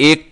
1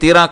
13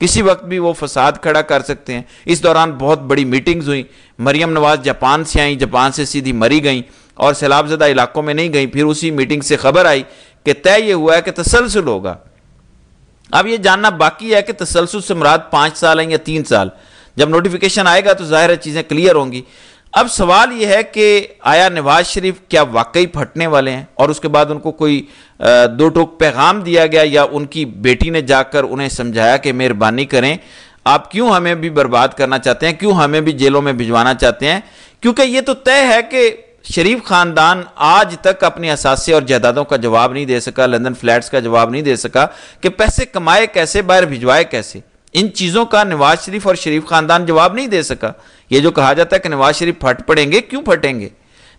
کسی وقت بھی وہ فساد کھڑا کر سکتے ہیں۔ اس دوران بہت بڑی میٹنگز ہوئیں، مریم نواز جاپان سے آئیں، جاپان سے سیدھی مری گئیں اور سیلاب زدہ علاقوں میں نہیں گئیں۔ پھر اسی میٹنگ سے خبر آئی کہ طے یہ ہوا ہے کہ تسلسل ہوگا۔ اب یہ جاننا باقی ہے کہ تسلسل سے مراد 5 سال ہیں یا 3 سال۔ جب نوٹیفیکیشن آئے گا تو ظاہر ہے چیزیں کلیئر ہوں گی۔ اب سوال یہ ہے کہ آیا نواز شریف کیا واقعی پھٹنے والے ہیں، اور اس کے بعد ان کو کوئی 2 ٹوک پیغام دیا گیا، یا ان کی بیٹی نے جا کر انہیں سمجھایا کہ مہربانی کریں، آپ کیوں ہمیں بھی برباد کرنا چاہتے ہیں، کیوں ہمیں بھی جیلوں میں بھجوانا چاہتے ہیں؟ کیونکہ یہ تو طے ہے کہ شریف خاندان آج تک اپنے اثاثے اور جائیدادوں کا جواب نہیں دے سکا، لندن فلیٹس کا جواب نہیں دے سکا کہ پیسے کمائے کیسے، باہر بھجوائے کیسے۔ ان چیزوں کا نواز شریف اور شریف خاندان جواب نہیں دے سکا۔ یہ جو کہا جاتا ہے کہ نواز شریف پھٹ پڑیں گے، کیوں پھٹیں گے؟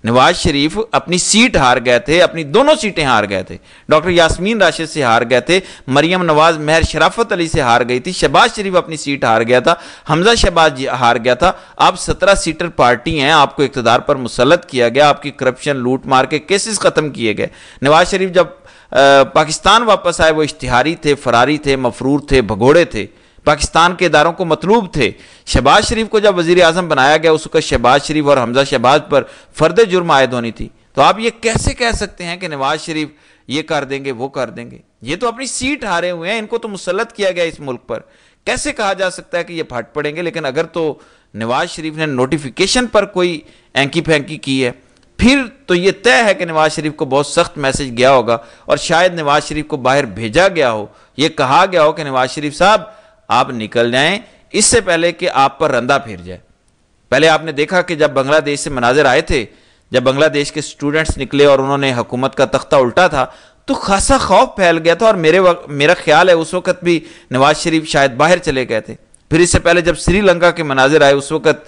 نواز شریف اپنی سیٹ ہار گئے تھے، اپنی دونوں سیٹیں ہار گئے تھے، ڈاکٹر یاسمین راشد سے ہار گئے تھے، مریم نواز مہر شرافت علی سے ہار گئی تھی، شہباز شریف اپنی سیٹ ہار گیا تھا، حمزہ شہباز ہار گیا تھا۔ آپ 17 سیٹر پارٹی ہیں، آپ کو اقتدار پر مسلط کیا گیا، آپ کی کرپشن لوٹ مار کے کیسز ختم کیے گئے۔ نواز شریف جب پاکستان واپس آئے وہ اشتہاری تھے، فراری تھے، مفرور تھے، بھگوڑے تھے، پاکستان کے اداروں کو مطلوب تھے۔ شہباز شریف کو جب وزیر اعظم بنایا گیا، اس وقت شہباز شریف اور حمزہ شہباز پر فرد جرم عائد ہونی تھی۔ تو آپ یہ کیسے کہہ سکتے ہیں کہ نواز شریف یہ کر دیں گے، وہ کر دیں گے؟ یہ تو اپنی سیٹ ہارے ہوئے ہیں، ان کو تو مسلط کیا گیا اس ملک پر۔ کیسے کہا جا سکتا ہے کہ یہ پھٹ پڑیں گے؟ لیکن اگر تو نواز شریف نے نوٹیفیکیشن پر کوئی اینکی پھینکی کی ہے، پھر تو یہ طے ہے کہ نواز شریف کو بہت سخت میسج گیا ہوگا، اور شاید نواز شریف کو باہر بھیجا گیا ہو، یہ کہا گیا ہو کہ نواز شریف صاحب آپ نکل جائیں اس سے پہلے کہ آپ پر رندہ پھر جائے۔ پہلے آپ نے دیکھا کہ جب بنگلہ دیش سے مناظر آئے تھے، جب بنگلہ دیش کے سٹوڈنٹس نکلے اور انہوں نے حکومت کا تختہ الٹا تھا، تو خاصا خوف پھیل گیا تھا، اور میرا خیال ہے اس وقت بھی نواز شریف شاید باہر چلے گئے تھے۔ پھر اس سے پہلے جب سری لنکا کے مناظر آئے، اس وقت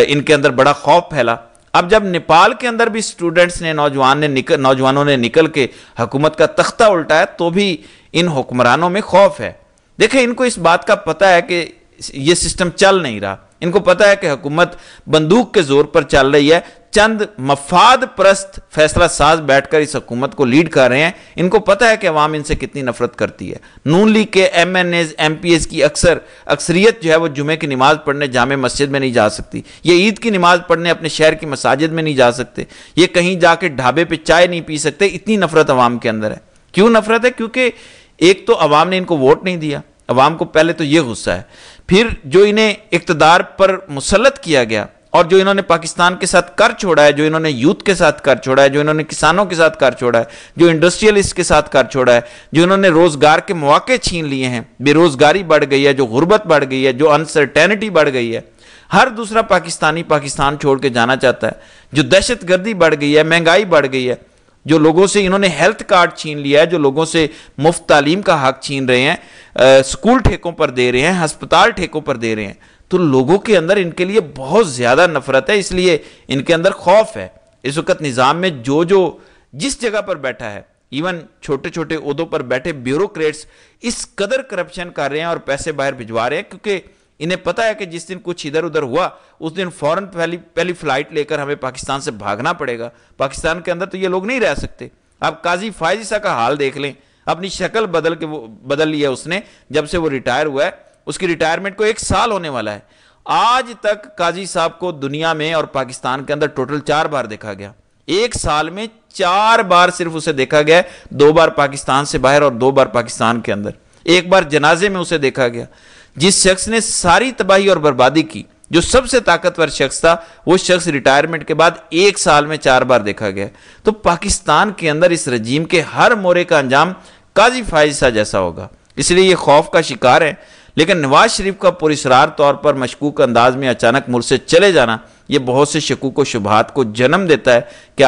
ان کے اندر بڑا خوف پھیلا۔ اب جب نیپال کے اندر بھی سٹوڈنٹس نے نوجوانوں نے نکل کے حکومت کا تختہ الٹایا، تو بھی ان حکمرانوں میں خوف ہے۔ دیکھیں، ان کو اس بات کا پتہ ہے کہ یہ سسٹم چل نہیں رہا، ان کو پتہ ہے کہ حکومت بندوق کے زور پر چل رہی ہے، چند مفاد پرست فیصلہ ساز بیٹھ کر اس حکومت کو لیڈ کر رہے ہیں۔ ان کو پتہ ہے کہ عوام ان سے کتنی نفرت کرتی ہے۔ نون لیگ کے M N As, M P As کی اکثریت جو ہے وہ جمعے کی نماز پڑھنے جامع مسجد میں نہیں جا سکتی، یہ عید کی نماز پڑھنے اپنے شہر کی مساجد میں نہیں جا سکتے، یہ کہیں جا کے ڈھابے پہ چائے نہیں پی سکتے۔ اتنی نفرت عوام کے اندر ہے۔ کیوں نفرت ہے؟ کیونکہ ایک تو عوام نے ان کو ووٹ نہیں دیا، عوام کو پہلے تو یہ غصہ ہے، پھر جو انہیں اقتدار پر مسلط کیا گیا اور جو انہوں نے پاکستان کے ساتھ کر چھوڑا ہے، جو انہوں نے یوتھ کے ساتھ کر چھوڑا ہے، جو انہوں نے کسانوں کے ساتھ کر چھوڑا ہے، جو انڈسٹریلسٹ کے ساتھ کر چھوڑا ہے، جو انہوں نے روزگار کے مواقع چھین لیے ہیں، بے روزگاری بڑھ گئی ہے، جو غربت بڑھ گئی ہے، جو انسرٹینٹی بڑھ گئی ہے، ہر دوسرا پاکستانی پاکستان چھوڑ کے جانا چاہتا ہے، جو دہشت گردی بڑھ گئی ہے، مہنگائی بڑھ گئی ہے، جو لوگوں سے انہوں نے ہیلتھ کارڈ چھین لیا ہے، جو لوگوں سے مفت تعلیم کا حق چھین رہے ہیں، سکول ٹھیکوں پر دے رہے ہیں، ہسپتال ٹھیکوں پر دے رہے ہیں، تو لوگوں کے اندر ان کے لیے بہت زیادہ نفرت ہے، اس لیے ان کے اندر خوف ہے۔ اس وقت نظام میں جو جس جگہ پر بیٹھا ہے، ایون چھوٹے چھوٹے عہدوں پر بیٹھے بیوروکریٹس اس قدر کرپشن کر رہے ہیں اور پیسے باہر بھجوا رہے ہیں، کیونکہ انہیں پتہ ہے کہ جس دن کچھ ادھر ادھر ہوا، اس دن فوراً پہلی فلائٹ لے کر ہمیں پاکستان سے بھاگنا پڑے گا۔ پاکستان کے اندر تو یہ لوگ نہیں رہ سکتے۔ آپ قاضی فائز عیسیٰ کا حال دیکھ لیں، اپنی شکل بدل لی ہے اس نے جب سے وہ ریٹائر ہوا ہے، اس کی ریٹائرمنٹ کو 1 سال ہونے والا ہے۔ آج تک قاضی صاحب کو دنیا میں اور پاکستان کے اندر ٹوٹل 4 بار دیکھا گیا، 1 سال میں 4 بار صرف اسے دیکھا گیا، 2 بار پاکستان سے باہر اور 2 بار پاکستان کے اندر۔ 1 بار جنازے میں اسے دیکھا گیا۔ جس شخص نے ساری تباہی اور بربادی کی، جو سب سے طاقتور شخص تھا، وہ شخص ریٹائرمنٹ کے بعد 1 سال میں 4 بار دیکھا گیا۔ تو پاکستان کے اندر اس رجیم کے ہر مورے کا انجام قاضی فائز عیسیٰ جیسا ہوگا، اس لیے یہ خوف کا شکار ہے۔ لیکن نواز شریف کا پراسرار طور پر مشکوک انداز میں اچانک ملک سے چلے جانا، یہ بہت سے شکوک و شبہات کو جنم دیتا ہے کہ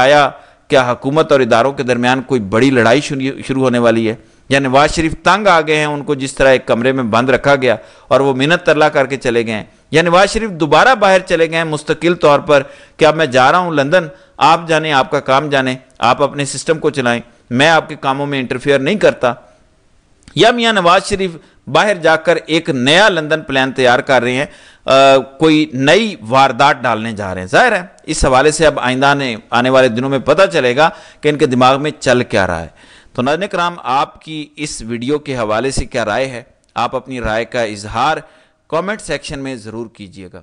کیا حکومت اور اداروں کے درمیان کوئی بڑی لڑائی شروع ہونے والی ہے، یا نواز شریف تنگ آ گئے ہیں، ان کو جس طرح ایک کمرے میں بند رکھا گیا اور وہ منت ترلا کر کے چلے گئے ہیں، یا نواز شریف دوبارہ باہر چلے گئے ہیں مستقل طور پر کہ اب میں جا رہا ہوں لندن، آپ جانیں، آپ کا کام جانیں، آپ اپنے سسٹم کو چلائیں، میں آپ کے کاموں میں انٹرفیئر نہیں کرتا، یا میاں نواز شریف باہر جا کر ایک نیا لندن پلان تیار کر رہے ہیں، کوئی نئی واردات ڈالنے جا رہے ہیں۔ ظاہر ہے اس حوالے سے اب آئندہ آنے والے دنوں میں پتہ چلے گا کہ ان کے دماغ میں چل کیا رہا ہے۔ تو ناظرین کرام، آپ کی اس ویڈیو کے حوالے سے کیا رائے ہے؟ آپ اپنی رائے کا اظہار کامنٹ سیکشن میں ضرور کیجیے گا۔